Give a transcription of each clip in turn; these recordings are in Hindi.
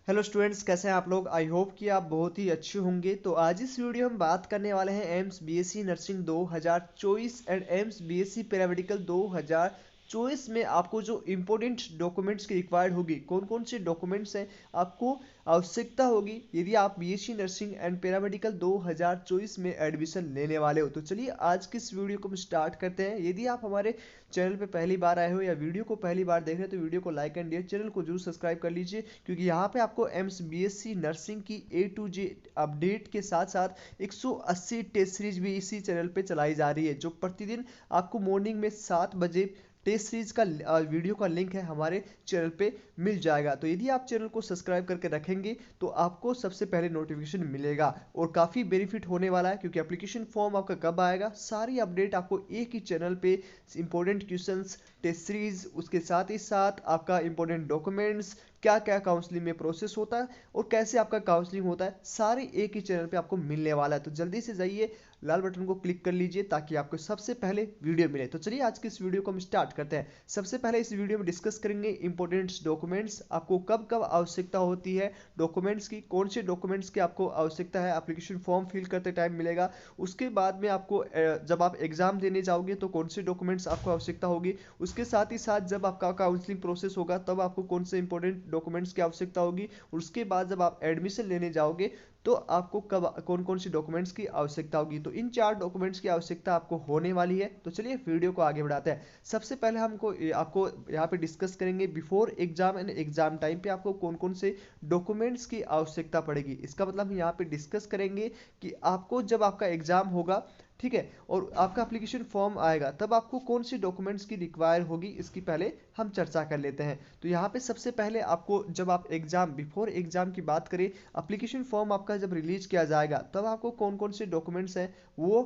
हेलो स्टूडेंट्स, कैसे हैं आप लोग। आई होप कि आप बहुत ही अच्छे होंगे। तो आज इस वीडियो में हम बात करने वाले हैं AIIMS BSc nursing 2024 and AIIMS BSc paramedical 2024 में आपको जो इम्पोर्टेंट डॉक्यूमेंट्स की रिक्वायर्ड होगी, कौन कौन से डॉक्यूमेंट्स हैं आपको आवश्यकता होगी यदि आप बीएससी नर्सिंग एंड पैरामेडिकल 2024 में एडमिशन लेने वाले हो। तो चलिए आज की इस वीडियो को हम स्टार्ट करते हैं। यदि आप हमारे चैनल पे पहली बार आए हो या वीडियो को पहली बार देख रहे हो तो वीडियो को लाइक एंड चैनल को जरूर सब्सक्राइब कर लीजिए, क्योंकि यहाँ पे आपको एम्स बीएससी नर्सिंग की A to Z अपडेट के साथ साथ 180 टेस्ट सीरीज भी इसी चैनल पे चलाई जा रही है, जो प्रतिदिन आपको मॉर्निंग में 7 बजे टेस्ट सीरीज का वीडियो का लिंक है हमारे चैनल पे मिल जाएगा। तो यदि आप चैनल को सब्सक्राइब करके रखेंगे तो आपको सबसे पहले नोटिफिकेशन मिलेगा और काफ़ी बेनिफिट होने वाला है, क्योंकि एप्लीकेशन फॉर्म आपका कब आएगा, सारी अपडेट आपको एक ही चैनल पे, इंपॉर्टेंट क्वेश्चंस, टेस्ट सीरीज, उसके साथ ही साथ आपका इंपॉर्टेंट डॉक्यूमेंट्स, क्या क्या काउंसलिंग में प्रोसेस होता है और कैसे आपका काउंसलिंग होता है, सारे एक ही चैनल पे आपको मिलने वाला है। तो जल्दी से जाइए, लाल बटन को क्लिक कर लीजिए ताकि आपको सबसे पहले वीडियो मिले। तो चलिए आज की इस वीडियो को हम स्टार्ट करते हैं। सबसे पहले इस वीडियो में डिस्कस करेंगे इंपॉर्टेंट डॉक्यूमेंट्स, आपको कब कब आवश्यकता होती है डॉक्यूमेंट्स की, कौन से डॉक्यूमेंट्स की आपको आवश्यकता है, एप्लीकेशन फॉर्म फिल करते टाइम मिलेगा। उसके बाद में आपको जब आप एग्जाम देने जाओगे तो कौन से डॉक्यूमेंट्स आपको आवश्यकता होगी। उसके साथ ही साथ जब आपका काउंसलिंग प्रोसेस होगा तब आपको कौन से इंपॉर्टेंट डॉक्यूमेंट्स की आवश्यकता होगी। उसके बाद जब आप एडमिशन लेने जाओगे तो आपको कब कौन कौन सी डॉक्यूमेंट्स की आवश्यकता होगी। तो इन 4 डॉक्यूमेंट्स की आवश्यकता आपको होने वाली है। तो चलिए वीडियो को आगे बढ़ाते हैं। सबसे पहले हमको आपको यहाँ पे डिस्कस करेंगे before exam and exam time पे आपको कौन कौन से डॉक्यूमेंट्स की आवश्यकता पड़ेगी। इसका मतलब हम यहाँ पे डिस्कस करेंगे कि आपको जब आपका एग्जाम होगा, ठीक है, और आपका एप्लीकेशन फॉर्म आएगा तब आपको कौन सी डॉक्यूमेंट्स की रिक्वायर होगी, इसकी पहले हम चर्चा कर लेते हैं। तो यहाँ पे सबसे पहले आपको जब आप एग्जाम बिफोर एग्जाम की बात करें, एप्लीकेशन फॉर्म आपका जब रिलीज किया जाएगा तब आपको कौन कौन से डॉक्यूमेंट्स हैं वो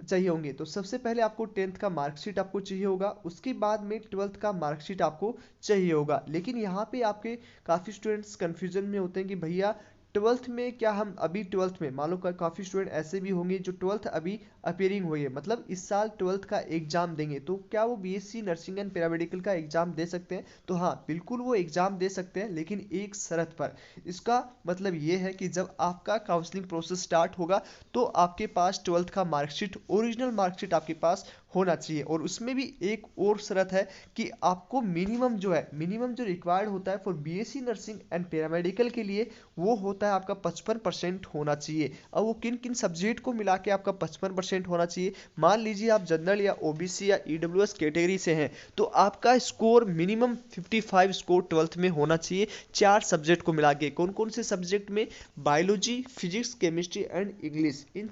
चाहिए होंगे। तो सबसे पहले आपको 10th का मार्कशीट आपको चाहिए होगा, उसके बाद में 12th का मार्कशीट आपको चाहिए होगा। लेकिन यहाँ पे आपके काफ़ी स्टूडेंट्स कंफ्यूजन में होते हैं कि भैया 12th में क्या हम अभी 12th में, मान लो काफ़ी स्टूडेंट ऐसे भी होंगे जो 12th अभी अपेयरिंग हुई है, मतलब इस साल 12th का एग्जाम देंगे, तो क्या वो बीएससी नर्सिंग एंड पैरामेडिकल का एग्जाम दे सकते हैं। तो हाँ, बिल्कुल वो एग्जाम दे सकते हैं, लेकिन एक शर्त पर। इसका मतलब ये है कि जब आपका काउंसलिंग प्रोसेस स्टार्ट होगा तो आपके पास 12th का मार्कशीट, ओरिजिनल मार्कशीट आपके पास होना चाहिए। और उसमें भी एक और शर्त है कि आपको मिनिमम जो है, मिनिमम जो रिक्वायर्ड होता है for BSc nursing and paramedical के लिए, वो होता है आपका 55% होना चाहिए। अब वो किन किन सब्जेक्ट को मिला के आपका 55% होना चाहिए। मान लीजिए आप जनरल या ओबीसी या ईडब्ल्यूएस कैटेगरी से हैं तो आपका स्कोर मिनिमम 55 स्कोर 12th में होना चाहिए, 4 सब्जेक्ट को मिला के। कौन कौन से सब्जेक्ट में? Biology, physics, chemistry and English. इन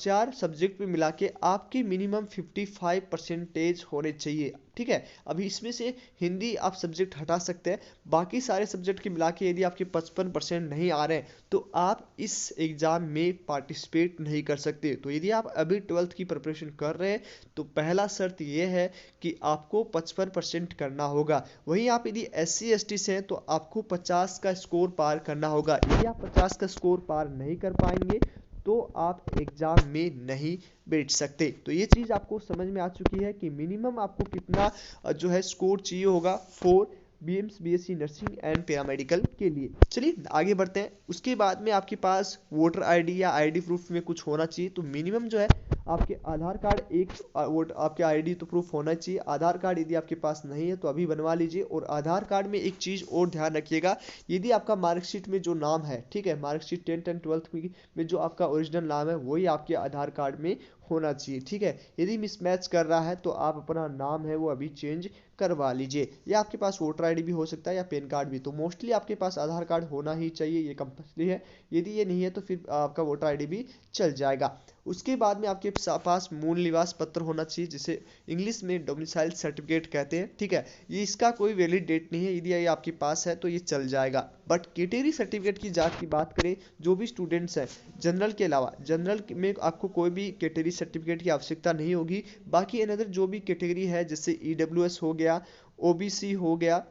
चार सब्जेक्ट में मिला के आपकी मिनिमम 55% होने चाहिए, ठीक है। अभी इसमें से हिंदी आप सब्जेक्ट हटा सकते हैं, बाकी सारे सब्जेक्ट के मिला के यदि आपके 55% नहीं आ रहे हैं तो आप इस एग्ज़ाम में पार्टिसिपेट नहीं कर सकते। तो यदि आप अभी 12th की प्रिपरेशन कर रहे हैं तो पहला शर्त यह है कि आपको 55% करना होगा। वहीं आप यदि SC ST से हैं तो आपको 50 का स्कोर पार करना होगा। यदि आप 50 का स्कोर पार नहीं कर पाएंगे तो आप एग्ज़ाम में नहीं बैठ सकते। तो ये चीज़ आपको समझ में आ चुकी है कि मिनिमम आपको कितना जो है स्कोर चाहिए होगा for BSc nursing and paramedical के लिए। चलिए आगे बढ़ते हैं। उसके बाद में आपके पास वोटर आईडी या आईडी प्रूफ में कुछ होना चाहिए। तो मिनिमम जो है आपके आधार कार्ड, एक वोट आपके आईडी तो प्रूफ होना चाहिए। आधार कार्ड यदि आपके पास नहीं है तो अभी बनवा लीजिए। और आधार कार्ड में एक चीज़ और ध्यान रखिएगा, यदि आपका मार्कशीट में जो नाम है, ठीक है, मार्कशीट 10th एंड 12th में जो आपका ओरिजिनल नाम है वही आपके आधार कार्ड में होना चाहिए, ठीक है। यदि मिसमैच कर रहा है तो आप अपना नाम है वो अभी चेंज करवा लीजिए। या आपके पास वोटर आईडी भी हो सकता है या पैन कार्ड भी। तो मोस्टली आपके पास आधार कार्ड होना ही चाहिए, ये कंपल्सरी है। यदि ये नहीं है तो फिर आपका वोटर आईडी भी चल जाएगा। उसके बाद में आपके पास मूल निवास पत्र होना चाहिए, जिसे इंग्लिश में डोमिसाइल सर्टिफिकेट कहते हैं, ठीक है। ये इसका कोई वैलिड डेट नहीं है, यदि ये आपके पास है तो ये चल जाएगा। बट कैटेगरी सर्टिफिकेट की जात की बात करें, जो भी स्टूडेंट्स हैं जनरल के अलावा, जनरल में आपको कोई भी कैटेगरी सर्टिफिकेट की आवश्यकता नहीं होगी। बाकी अनदर जो भी कैटेगरी है, जैसे ईडब्ल्यूएस हो गया, ओबीसी हो गया,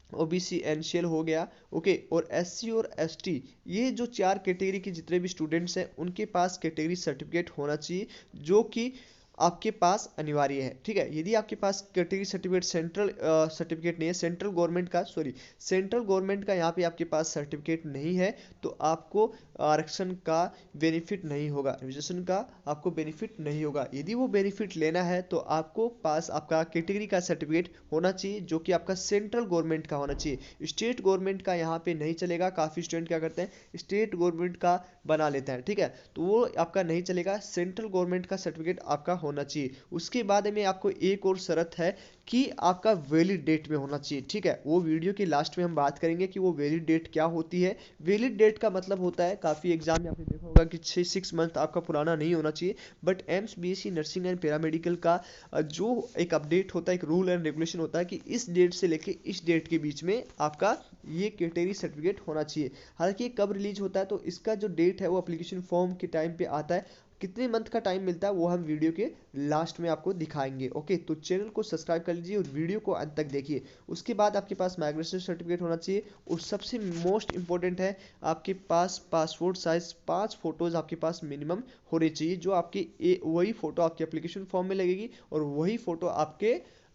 ओबीसी एनसीएल हो गया, ओके, और एससी और एसटी, ये जो 4 कैटेगरी के जितने भी स्टूडेंट्स हैं उनके पास कैटेगरी सर्टिफिकेट होना चाहिए, जो कि आपके पास अनिवार्य है। ठीक है, यदि आपके पास कैटेगरी सर्टिफिकेट सेंट्रल सर्टिफिकेट नहीं है, सेंट्रल गवर्नमेंट का यहाँ पे आपके पास सर्टिफिकेट नहीं है, तो आपको आरक्षण का बेनिफिट नहीं होगा, रिजर्वेशन का आपको बेनिफिट नहीं होगा। यदि वो बेनिफिट लेना है तो आपको पास आपका कैटेगरी का सर्टिफिकेट होना चाहिए, जो कि आपका सेंट्रल गवर्नमेंट का होना चाहिए। स्टेट गवर्नमेंट का यहाँ पे नहीं चलेगा। काफ़ी स्टूडेंट क्या करते हैं, स्टेट गवर्नमेंट का बना लेते हैं। ठीक है, तो वो आपका नहीं चलेगा, सेंट्रल गवर्नमेंट का सर्टिफिकेट आपका होना चाहिए। उसके बाद में आपको एक और शर्त है कि आपका वैलिड डेट में होना चाहिए। ठीक है, वो वीडियो के लास्ट में हम बात करेंगे कि वो वैलिड डेट क्या होती है। वैलिड डेट का मतलब होता है, काफ़ी एग्जाम में आपने देखा होगा कि 6 मंथ आपका पुराना नहीं होना चाहिए, but AIIMS BSc nursing and paramedical का जो एक अपडेट होता है, एक रूल एंड रेगुलेशन होता है कि इस डेट से लेके इस डेट के बीच में आपका ये कैटेगरी सर्टिफिकेट होना चाहिए। हालांकि कब रिलीज होता है तो इसका जो डेट है वो एप्लीकेशन फॉर्म के टाइम पे आता है। कितने मंथ का टाइम मिलता है वो हम वीडियो के लास्ट में आपको दिखाएंगे। ओके, तो चैनल को सब्सक्राइब कर लीजिए और वीडियो को अंत तक देखिए। उसके बाद आपके पास माइग्रेशन सर्टिफिकेट होना चाहिए, और सबसे मोस्ट इंपॉर्टेंट है आपके पास पासपोर्ट साइज 5 फोटोज आपके पास मिनिमम होने चाहिए, जो आपकी वही फोटो आपके एप्लीकेशन फॉर्म में लगेगी, और वही फोटो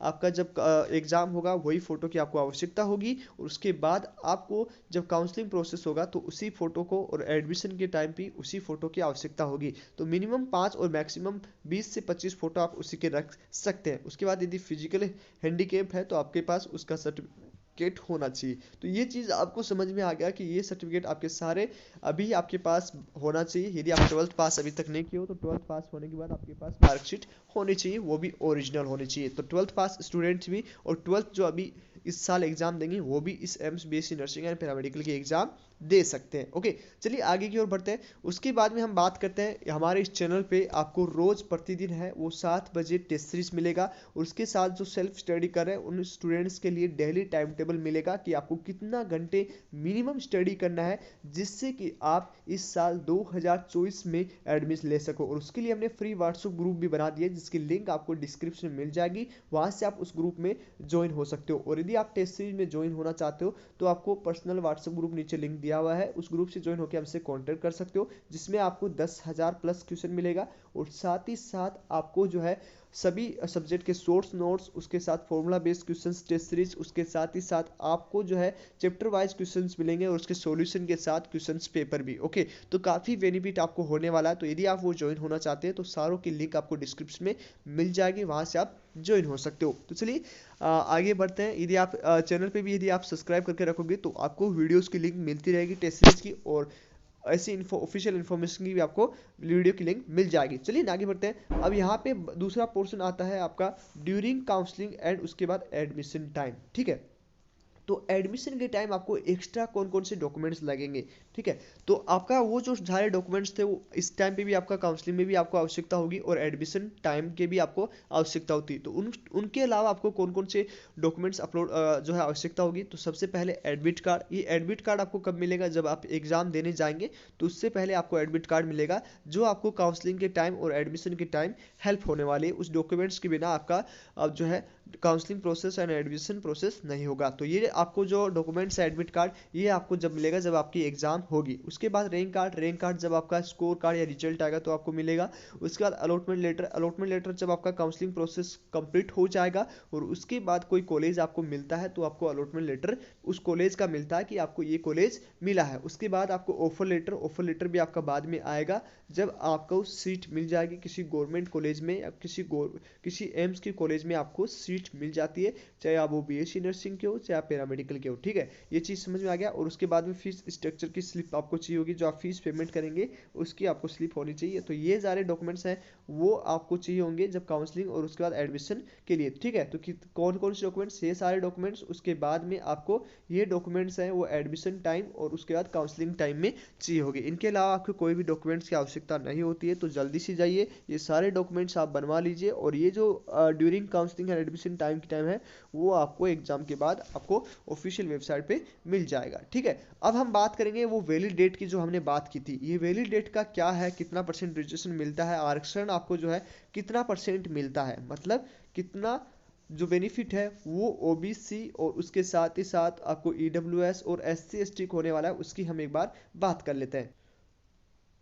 आपका जब एग्जाम होगा वही फोटो की आपको आवश्यकता होगी। और उसके बाद आपको जब काउंसलिंग प्रोसेस होगा तो उसी फोटो को, और एडमिशन के टाइम पे उसी फोटो की आवश्यकता होगी। तो मिनिमम 5 और मैक्सिमम 20 से 25 फोटो आप उसी के रख सकते हैं। उसके बाद यदि फिजिकल हैंडीकेप है तो आपके पास उसका सर्टिफिकेट होना चाहिए। तो ये चीज़ आपको समझ में आ गया कि ये सर्टिफिकेट आपके सारे अभी आपके पास होना चाहिए। यदि आप 12th पास अभी तक नहीं किए हो तो 12th पास होने के बाद आपके पास मार्कशीट होनी चाहिए, वो भी ओरिजिनल होनी चाहिए। तो 12th पास स्टूडेंट्स भी और 12th जो अभी इस साल एग्जाम देंगे वो भी इस AIIMS BSc nursing and paramedical के एग्जाम दे सकते हैं। ओके, चलिए आगे की ओर बढ़ते हैं। उसके बाद में हम बात करते हैं, हमारे इस चैनल पे आपको रोज प्रतिदिन है वो 7 बजे टेस्ट सीरीज मिलेगा, और उसके साथ जो सेल्फ स्टडी कर रहे हैं उन स्टूडेंट्स के लिए डेली टाइम टेबल मिलेगा कि आपको कितना घंटे मिनिमम स्टडी करना है, जिससे कि आप इस साल 2024 में एडमिशन ले सको। और उसके लिए हमने फ्री व्हाट्सएप ग्रुप भी बना दिया, जिसकी लिंक आपको डिस्क्रिप्शन में मिल जाएगी, वहां से आप उस ग्रुप में ज्वाइन हो सकते हो। और यदि आप टेस्ट सीरीज में ज्वाइन होना चाहते हो तो आपको पर्सनल व्हाट्सएप ग्रुप नीचे लिंक दिया हुआ है, उस ग्रुप से ज्वाइन होकर हमसे कांटेक्ट कर सकते हो, जिसमें आपको 10,000 प्लस क्वेश्चन मिलेगा, और साथ ही साथ आपको जो है सभी सब्जेक्ट के सोर्स नोट्स, उसके साथ formula based questions test series, उसके साथ ही साथ आपको जो है चैप्टर वाइज क्वेश्चंस मिलेंगे, और उसके सॉल्यूशन के साथ क्वेश्चंस पेपर भी। ओके, तो काफ़ी बेनिफिट आपको होने वाला है। तो यदि आप वो ज्वाइन होना चाहते हैं तो सारों की लिंक आपको डिस्क्रिप्शन में मिल जाएगी, वहां से आप ज्वाइन हो सकते हो। तो चलिए आगे बढ़ते हैं। यदि आप चैनल पे भी यदि आप सब्सक्राइब करके रखोगे तो आपको वीडियोस की लिंक मिलती रहेगी टेस्ट सीरीज की, और ऐसी ऑफिशियल इन्फॉर्मेशन की भी आपको वीडियो की लिंक मिल जाएगी। चलिए आगे बढ़ते हैं। अब यहाँ पे दूसरा पोर्शन आता है आपका ड्यूरिंग काउंसलिंग एंड उसके बाद एडमिशन टाइम। ठीक है, तो एडमिशन के टाइम आपको एक्स्ट्रा कौन कौन से डॉक्यूमेंट्स लगेंगे। ठीक है, तो आपका वो जो सारे डॉक्यूमेंट्स थे वो इस टाइम पे भी आपका काउंसलिंग में भी आपको आवश्यकता होगी, और एडमिशन टाइम के भी आपको आवश्यकता होती है। तो उनके अलावा आपको कौन कौन से डॉक्यूमेंट्स अपलोड जो है आवश्यकता होगी। तो सबसे पहले एडमिट कार्ड। ये एडमिट कार्ड आपको कब मिलेगा, जब आप एग्जाम देने जाएंगे तो उससे पहले आपको एडमिट कार्ड मिलेगा, जो आपको काउंसलिंग के टाइम और एडमिशन के टाइम हेल्प होने वाली है। उस डॉक्यूमेंट्स के बिना आपका अब जो है counselling process and admission process नहीं होगा। तो ये आपको जो डॉक्यूमेंट्स है एडमिट कार्ड, ये आपको जब मिलेगा जब आपकी एग्जाम होगी। उसके बाद रैंक कार्ड जब आपका स्कोर कार्ड या रिजल्ट आएगा तो आपको मिलेगा। उसके बाद अलॉटमेंट लेटर जब आपका काउंसलिंग प्रोसेस कंप्लीट हो जाएगा और उसके बाद कोई कॉलेज आपको मिलता है तो आपको अलॉटमेंट लेटर उस कॉलेज का मिलता है कि आपको ये कॉलेज मिला है। उसके बाद आपको ऑफर लेटर भी आपका बाद में आएगा, जब आपको सीट मिल जाएगी किसी गवर्नमेंट कॉलेज में या किसी एम्स की कॉलेज में आपको सीट मिल जाती है, चाहे आप वो बीएससी नर्सिंग के हो चाहे आप पैरामेडिकल के हो। ठीक है, ये चीज़ समझ में आ गया। और उसके बाद में फीस स्ट्रक्चर की स्लिप आपको चाहिए होगी, जो आप फीस पेमेंट करेंगे उसकी आपको स्लिप होनी चाहिए। तो ये सारे डॉक्यूमेंट्स हैं वो आपको चाहिए होंगे जब काउंसलिंग और उसके बाद एडमिशन के लिए। ठीक है, तो कौन कौन से डॉक्यूमेंट्स, ये सारे डॉक्यूमेंट्स। उसके बाद में आपको ये डॉक्यूमेंट्स हैं वो एडमिशन टाइम और उसके बाद काउंसलिंग टाइम में चाहिए होगी। इनके अलावा आपको कोई भी डॉक्यूमेंट्स की आवश्यकता नहीं होती है। तो जल्दी से जाइए, ये सारे डॉक्यूमेंट्स आप बनवा लीजिए, और ये जो during counselling and admission time की टाइम है वो आपको एग्जाम के बाद आपको ऑफिशियल वेबसाइट पे मिल जाएगा। ठीक है, अब हम बात करेंगे वो वैलिड डेट की जो हमने बात की थी। ये वैलिड डेट का क्या है, कितना परसेंट रिजर्वेशन मिलता है, आरक्षण आपको जो है कितना परसेंट मिलता है, मतलब कितना जो बेनिफिट है वो ओबीसी और उसके साथ ही साथ आपको ईडब्ल्यूएस और एससी एसटी को होने वाला है, उसकी हम एक बार बात कर लेते हैं।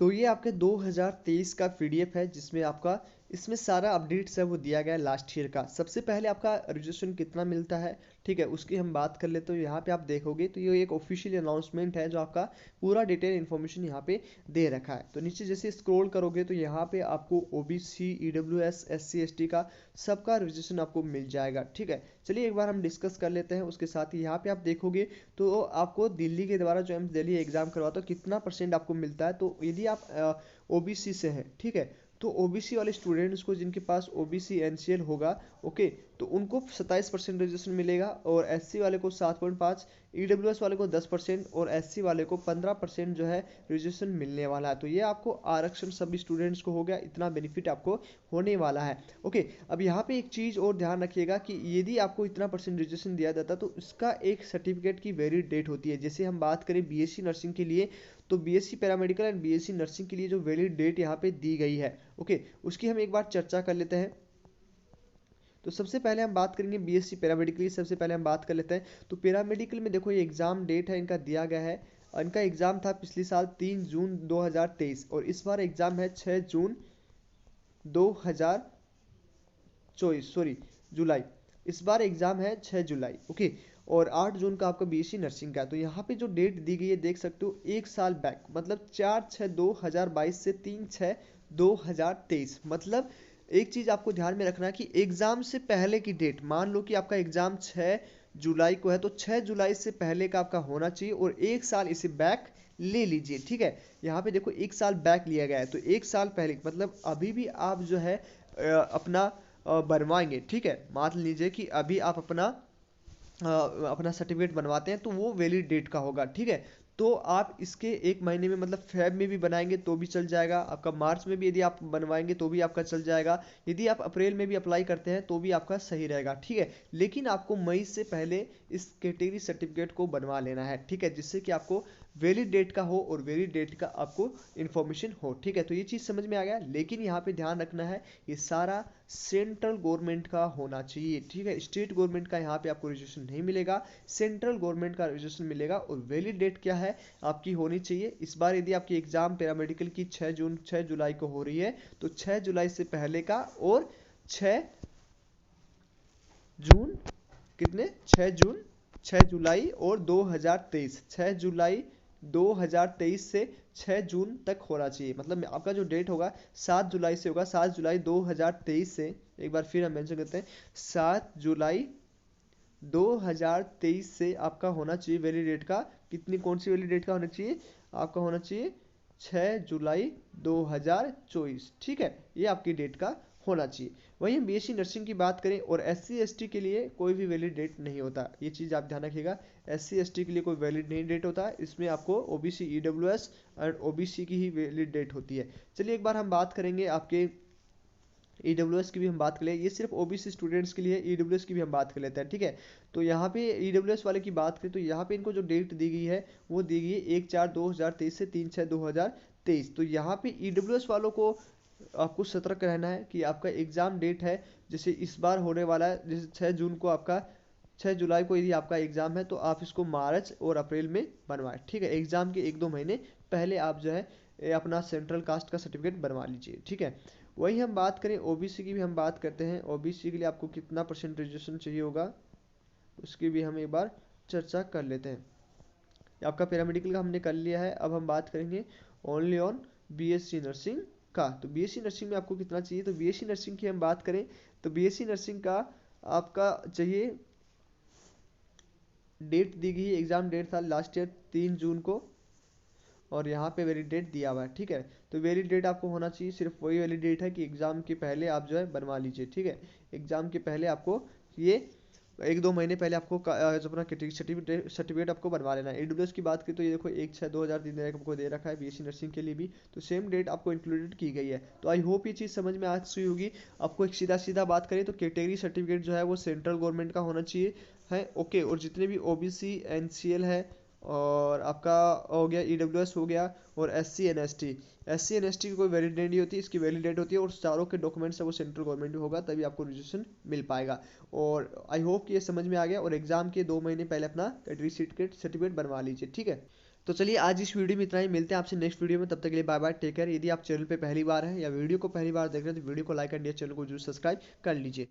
तो ये आपके 2023 का पीडीएफ है, जिसमें आपका इसमें सारा अपडेट्स है वो दिया गया है लास्ट ईयर का। सबसे पहले आपका रजिस्ट्रेशन कितना मिलता है, ठीक है, उसकी हम बात कर लेते हैं। तो यहाँ पे आप देखोगे तो ये एक ऑफिशियल अनाउंसमेंट है जो आपका पूरा डिटेल इन्फॉर्मेशन यहाँ पे दे रखा है। तो नीचे जैसे स्क्रॉल करोगे तो यहाँ पे आपको ओबीसी, ईडब्ल्यूएस, एससी, एसटी का सबका रजिस्ट्रेशन आपको मिल जाएगा, ठीक है। चलिए एक बार हम डिस्कस कर लेते हैं। उसके साथ ही यहाँ पे आप देखोगे तो आपको दिल्ली के द्वारा जो एम्स दिल्ली एग्जाम करवाता है कितना परसेंट आपको मिलता है। तो यदि आप ओबीसी से हैं, ठीक है, तो ओबीसी वाले स्टूडेंट्स को जिनके पास ओबीसी एनसीएल होगा, ओके, तो उनको 27% रजिस्ट्रेशन मिलेगा, और एससी वाले को 7.5, ईडब्ल्यूएस वाले को 10% और एससी वाले को 15% जो है रजिस्ट्रेशन मिलने वाला है। तो ये आपको आरक्षण सभी स्टूडेंट्स को हो गया, इतना बेनिफिट आपको होने वाला है, ओके। अब यहाँ पे एक चीज़ और ध्यान रखिएगा कि यदि आपको इतना परसेंट रजिस्ट्रेशन दिया जाता है तो इसका एक सर्टिफिकेट की वैलिड डेट होती है। जैसे हम बात करें बीएससी नर्सिंग के लिए, तो BSc paramedical and BSc nursing के लिए जो वैलिड डेट यहाँ पे दी गई है, ओके, उसकी हम एक बार चर्चा कर लेते हैं। तो सबसे पहले हम बात करेंगे बीएससी पैरामेडिकल की। सबसे पहले हम बात कर लेते हैं। तो पैरामेडिकल में देखो ये एग्जाम डेट है इनका दिया गया है। इनका एग्जाम था पिछले साल 3 जून 2023 और इस बार एग्जाम है 6 जून 2024, सॉरी जुलाई। इस बार एग्जाम है 6 जुलाई, ओके। और 8 जून का आपका बीएससी नर्सिंग का। तो यहाँ पे जो डेट दी गई है देख सकते हो, एक साल बैक, मतलब 4/6/2022 से 3/6/2023। मतलब एक चीज आपको ध्यान में रखना है कि एग्जाम से पहले की डेट, मान लो कि आपका एग्जाम 6 जुलाई को है, तो 6 जुलाई से पहले का आपका होना चाहिए और एक साल इसे बैक ले लीजिए, ठीक है। यहाँ पे देखो एक साल बैक लिया गया है, तो एक साल पहले मतलब अभी भी आप जो है अपना बनवाएंगे, ठीक है। मान लीजिए कि अभी आप अपना सर्टिफिकेट बनवाते हैं तो वो वैलिड डेट का होगा, ठीक है। तो आप इसके एक महीने में मतलब फेब में भी बनाएंगे तो भी चल जाएगा आपका, मार्च में भी यदि आप बनवाएंगे तो भी आपका चल जाएगा, यदि आप अप्रैल में भी अप्लाई करते हैं तो भी आपका सही रहेगा, ठीक है। लेकिन आपको मई से पहले इस कैटेगरी सर्टिफिकेट को बनवा लेना है, ठीक है, जिससे कि आपको वैलिड डेट का हो और वैलिड डेट का आपको इन्फॉर्मेशन हो, ठीक है। तो ये चीज़ समझ में आ गया। लेकिन यहाँ पे ध्यान रखना है ये सारा सेंट्रल गवर्नमेंट का होना चाहिए, ठीक है। स्टेट गवर्नमेंट का यहाँ पे आपको रजिस्ट्रेशन नहीं मिलेगा, सेंट्रल गवर्नमेंट का रजिस्ट्रेशन मिलेगा। और वैलिड डेट क्या है आपकी होनी चाहिए इस बार, यदि आपकी एग्जाम पैरामेडिकल की 6 जुलाई को हो रही है तो 6 जुलाई से पहले का, और 6 जून, कितने, 6 जुलाई और 2023, 6 जुलाई 2023 से 6 जून तक होना चाहिए। मतलब आपका जो डेट होगा 7 जुलाई से होगा, 7 जुलाई 2023 से, एक बार फिर हम मेंशन करते हैं, 7 जुलाई 2023 से आपका होना चाहिए वैलिड का। कितनी, कौन सी वैलिड डेट का होना चाहिए आपका, होना चाहिए 6 जुलाई 2024, ठीक है। ये आपकी डेट का होना चाहिए। वहीं हम बीएससी नर्सिंग की बात करें और एससी एसटी के लिए कोई भी वैलिड डेट नहीं होता, ये चीज़ आप ध्यान रखिएगा। एससी एसटी के लिए कोई वैलिड नहीं डेट होता है, इसमें आपको ओबीसी, ईडब्ल्यूएस एंड ओबीसी की ही वैलिड डेट होती है। चलिए एक बार हम बात करेंगे आपके ईडब्ल्यूएस की भी हम बात कर ले, ये सिर्फ ओबीसी स्टूडेंट्स के लिए, ईडब्ल्यूएस की भी हम बात कर लेते हैं, ठीक है। तो यहाँ पे ईडब्ल्यूएस वाले की बात करें तो यहाँ पे इनको जो डेट दी गई है वो दी गई है 1/4/2023 से 3/6/2023। तो यहाँ पे ईडब्ल्यूएस वालों को आपको सतर्क रहना है कि आपका एग्जाम डेट है जैसे इस बार होने वाला है, जैसे 6 जून को आपका, 6 जुलाई को यदि आपका एग्जाम है तो आप इसको मार्च और अप्रैल में बनवाएं, ठीक है। एग्जाम के 1-2 महीने पहले आप जो है अपना सेंट्रल कास्ट का सर्टिफिकेट बनवा लीजिए, ठीक है। वही हम बात करें ओबीसी की भी हम बात करते हैं। ओबीसी के लिए आपको कितना परसेंट रजिस्ट्रेशन चाहिए होगा उसकी भी हम एक बार चर्चा कर लेते हैं। आपका पैरामेडिकल का हमने कर लिया है, अब हम बात करेंगे ओनली ऑन बीएससी नर्सिंग का। तो बीएससी नर्सिंग में आपको कितना चाहिए, तो बीएससी नर्सिंग की हम बात करें तो बीएससी नर्सिंग का आपका चाहिए, डेट दी गई है, एग्जाम डेट था लास्ट ईयर 3 जून को, और यहाँ पे वैलिड डेट दिया हुआ है, ठीक है। तो वैलिड डेट आपको होना चाहिए, सिर्फ वही वैलिड डेट है कि एग्जाम के पहले आप जो है बनवा लीजिए, ठीक है। एग्जाम के पहले आपको ये 1-2 महीने पहले आपको जो अपना सर्टिफिकेट आपको बनवा लेना है। ईडब्ल्यूएस की बात करें तो ये देखो 1/6/2003 आपको दे रखा है बीएससी नर्सिंग के लिए भी, तो सेम डेट आपको इंक्लूडेड की गई है। तो आई होप ये चीज़ समझ में आ सी होगी आपको। एक सीधा सीधा बात करें तो कैटेगरी सर्टिफिकेट जो है वो सेंट्रल गवर्नमेंट का होना चाहिए है, ओके। और जितने भी ओबीसी, एनसीएल है, और आपका हो गया ईडब्ल्यूएस हो गया, और एससी एंड एसटी की कोई वैलिड डेट नहीं होती, इसकी वैलिड डेट होती है, और चारों के डॉक्यूमेंट्स है वो सेंट्रल गवर्नमेंट में होगा तभी आपको रजिस्ट्रेशन मिल पाएगा। और आई होप कि ये समझ में आ गया। और एग्जाम के 2 महीने पहले अपना कैटेगरी सर्टिफिकेट बनवा लीजिए, ठीक है। तो चलिए आज इस वीडियो में इतना ही, मिलते हैं आपसे नेक्स्ट वीडियो में, तब तक के लिए बाय बाय, टेक केयर। यदि आप चैनल पे पहली बार हैं या वीडियो को पहली बार देख रहे हैं तो वीडियो को लाइक एंड चैनल को जरूर सब्सक्राइब कर लीजिए।